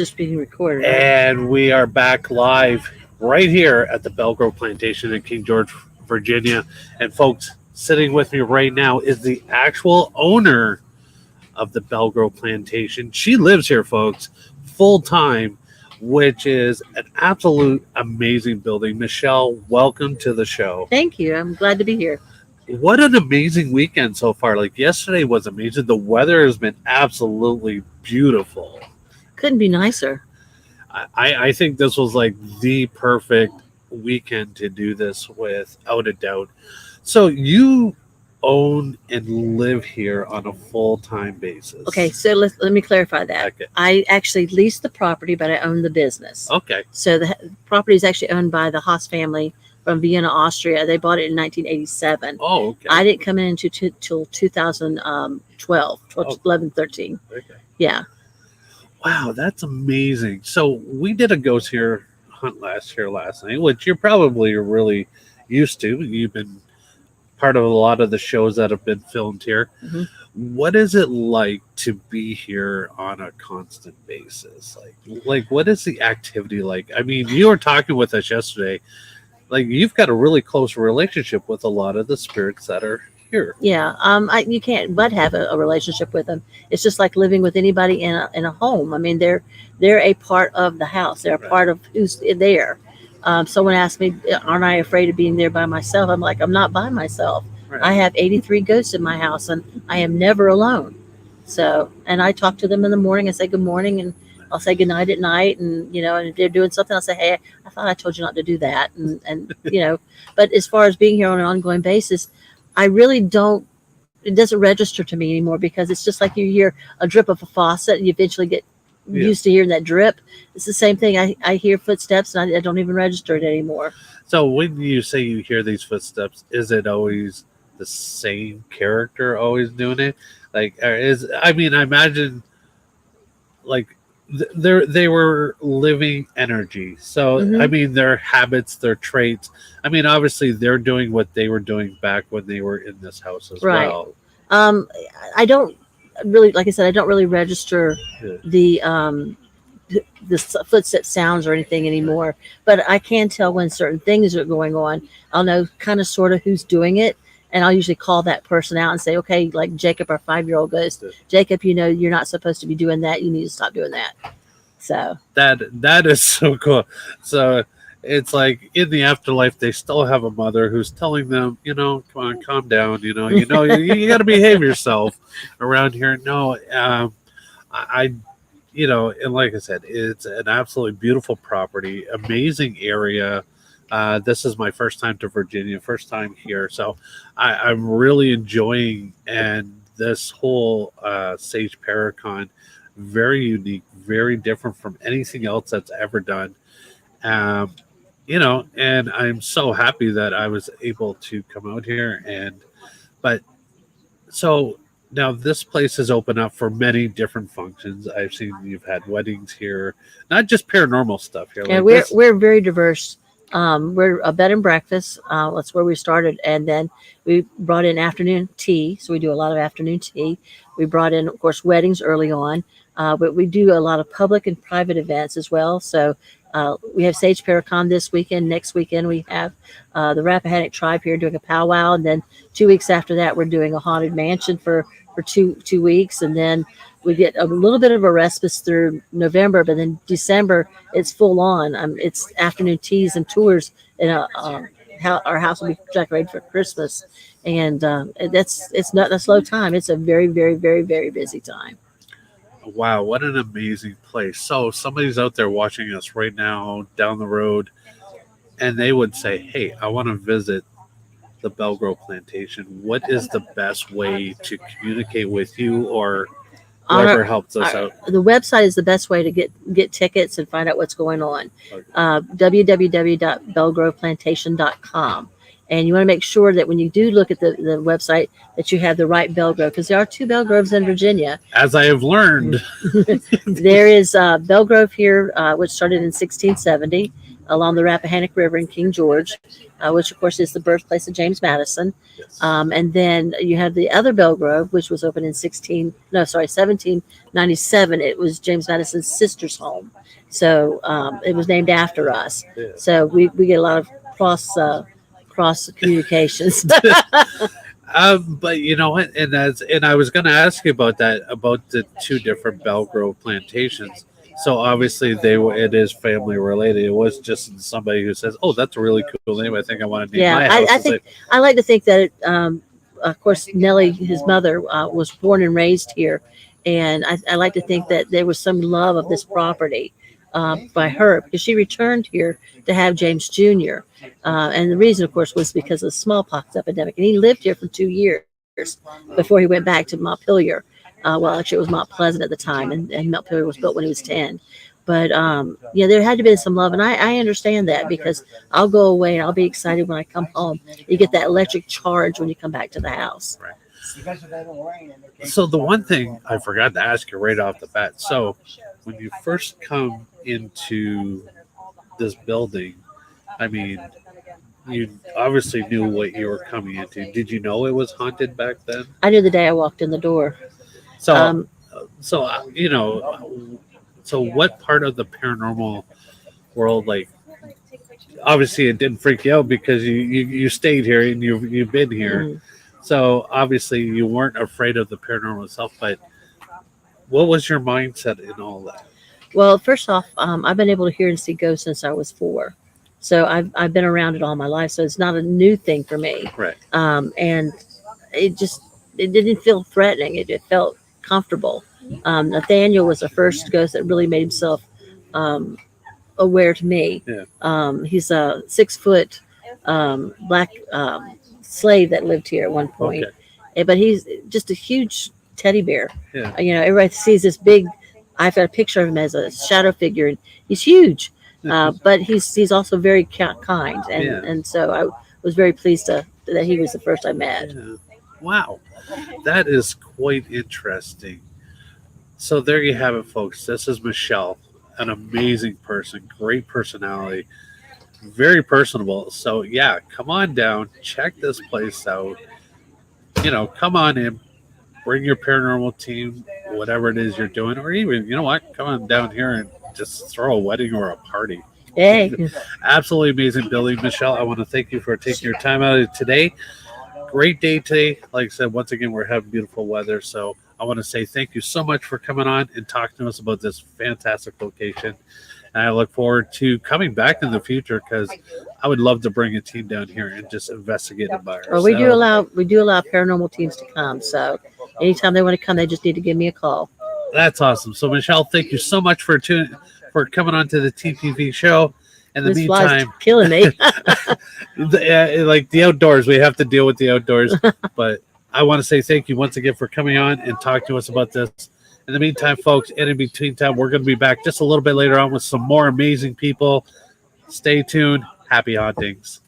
just being recorded. Right? And we are back live right here at the Belle Plantation in King George, Virginia. And folks, sitting with me right now is the actual owner of the Belle Plantation. She lives here, folks, full time, which is an absolute amazing building. Michelle, welcome to the show. Thank you. I'm glad to be here. What an amazing weekend so far. Like yesterday was amazing. The weather has been absolutely beautiful. Couldn't be nicer. I think this was like the perfect weekend to do this without a doubt. So you own and live here on a full-time basis. Okay, so let me clarify that. Okay. I actually lease the property, but I own the business. Okay. So the property is actually owned by the Haas family from Vienna, Austria. They bought it in 1987. Oh, okay. I didn't come in until 2012, 11, 13. Okay. Yeah. Wow, that's amazing. So we did a ghost hunt last night, which you're probably really used to. You've been part of a lot of the shows that have been filmed here. Mm-hmm. What is it like to be here on a constant basis? Like what is the activity like? I mean, you were talking with us yesterday. Like you've got a really close relationship with a lot of the spirits that are here. Yeah. You can't but have a relationship with them. It's just like living with anybody in a home. I mean, they're a part of the house. They're a part of who's there. Someone asked me, aren't I afraid of being there by myself? I'm like, I'm not by myself. Right. I have 83 ghosts in my house and I am never alone. So, and I talk to them in the morning and say good morning and I'll say good night at night. And, and if they're doing something, I'll say, hey, I thought I told you not to do that. And but as far as being here on an ongoing basis, I really don't, it doesn't register to me anymore because it's just like you hear a drip of a faucet and you eventually get used to hearing that drip. It's the same thing. I hear footsteps and I don't even register it anymore. So when you say you hear these footsteps, is it always the same character always doing it? I imagine like they were living energy. So I mean, their habits, their traits. I mean, obviously they're doing what they were doing back when they were in this house as well. I don't really, like I said, I don't really register the footstep sounds or anything anymore, but I can tell when certain things are going on. I'll know kind of sort of who's doing it. And I'll usually call that person out and say, okay, like Jacob, our 5-year-old goes, Jacob, you're not supposed to be doing that. You need to stop doing that. So that is so cool. So it's like in the afterlife, they still have a mother who's telling them, come on, calm down. You got to behave yourself around here. No, and like I said, it's an absolutely beautiful property, amazing area. This is my first time to Virginia, first time here. So I'm really enjoying, and this whole Sage Paracon, very unique, very different from anything else that's ever done. And I'm so happy that I was able to come out here. So now this place is open up for many different functions. I've seen you've had weddings here, not just paranormal stuff here. Yeah, we're very diverse. We're a bed and breakfast. That's where we started. And then we brought in afternoon tea. So we do a lot of afternoon tea. We brought in, of course, weddings early on. But we do a lot of public and private events as well. So we have Sage Paracon this weekend. Next weekend, we have the Rappahannock tribe here doing a powwow. And then 2 weeks after that, we're doing a haunted mansion for two weeks. And then we get a little bit of a respite through November, but then December it's full on. It's afternoon teas and tours, and our house will be decorated for Christmas, and it's not a slow time. It's a very, very, very, very busy time. Wow, what an amazing place! So somebody's out there watching us right now down the road, and they would say, "Hey, I want to visit the Belle Plantation." What is the best way to communicate with you or whoever helps us out? The website is the best way to get tickets and find out what's going on. Okay. www.bellegroveplantation.com. And you want to make sure that when you do look at the website that you have the right Belle Grove, because there are 2 Belle Groves in Virginia. As I have learned. There is Belle Grove here, which started in 1670. along the Rappahannock River in King George, which of course is the birthplace of James Madison. Yes. And then you have the other Belle Grove, which was opened in 1797. It was James Madison's sister's home. So it was named after us. Yeah. So we get a lot of cross communications. But you know what? And I was going to ask you about that, about the two different Belle Grove plantations. So obviously it is family related. It was just somebody who says, "Oh, that's a really cool name. I think I want to name Yeah, my house." I It's think I like to think that of course Nellie, his mother, was born and raised here, and I like to think that there was some love of this property by her because she returned here to have James Jr. And the reason, of course, was because of the smallpox epidemic, and he lived here for 2 years before he went back to Montpelier. Well, actually, it was Mount Pleasant at the time, and Montpelier was built when he was 10. But yeah, there had to be some love, and I understand that because I'll go away and I'll be excited when I come home. You get that electric charge when you come back to the house. Right. So the one thing I forgot to ask you right off the bat. So when you first come into this building, I mean, you obviously knew what you were coming into. Did you know it was haunted back then? I knew the day I walked in the door. So, you know, so what part of the paranormal world, like, obviously it didn't freak you out because you stayed here and you've been here. Mm. So obviously you weren't afraid of the paranormal itself, but what was your mindset in all that? Well, first off, I've been able to hear and see ghosts since I was 4. So I've been around it all my life. So it's not a new thing for me. Right. And it didn't feel threatening. It felt comfortable. Nathaniel was the first ghost that really made himself aware to me. Yeah. He's a 6-foot black slave that lived here at one point. Okay. But he's just a huge teddy bear. Yeah. You know, everybody sees this big. I've got a picture of him as a shadow figure, and he's huge. But he's also very kind, and so I was very pleased that he was the first I met. Yeah. Wow, that is quite interesting. So there you have it, folks. This is Michelle, an amazing person, great personality, very personable. So yeah, come on down, check this place out. You know, come on in, bring your paranormal team, whatever it is you're doing, or even, you know what, come on down here and just throw a wedding or a party. Hey, Absolutely amazing building, Michelle. I want to thank you for taking your time out of today. Great day today. Like I said, once again, we're having beautiful weather. So I want to say thank you so much for coming on and talking to us about this fantastic location. And I look forward to coming back in the future because I would love to bring a team down here and just investigate the buyer. well, we do allow paranormal teams to come. So anytime they want to come, they just need to give me a call. That's awesome. So Michelle, thank you so much for coming on to the TPV show. In the This fly's meantime, killing me. like the outdoors, we have to deal with the outdoors. But I want to say thank you once again for coming on and talk to us about this. In the meantime, folks, and in between time, we're going to be back just a little bit later on with some more amazing people. Stay tuned. Happy hauntings.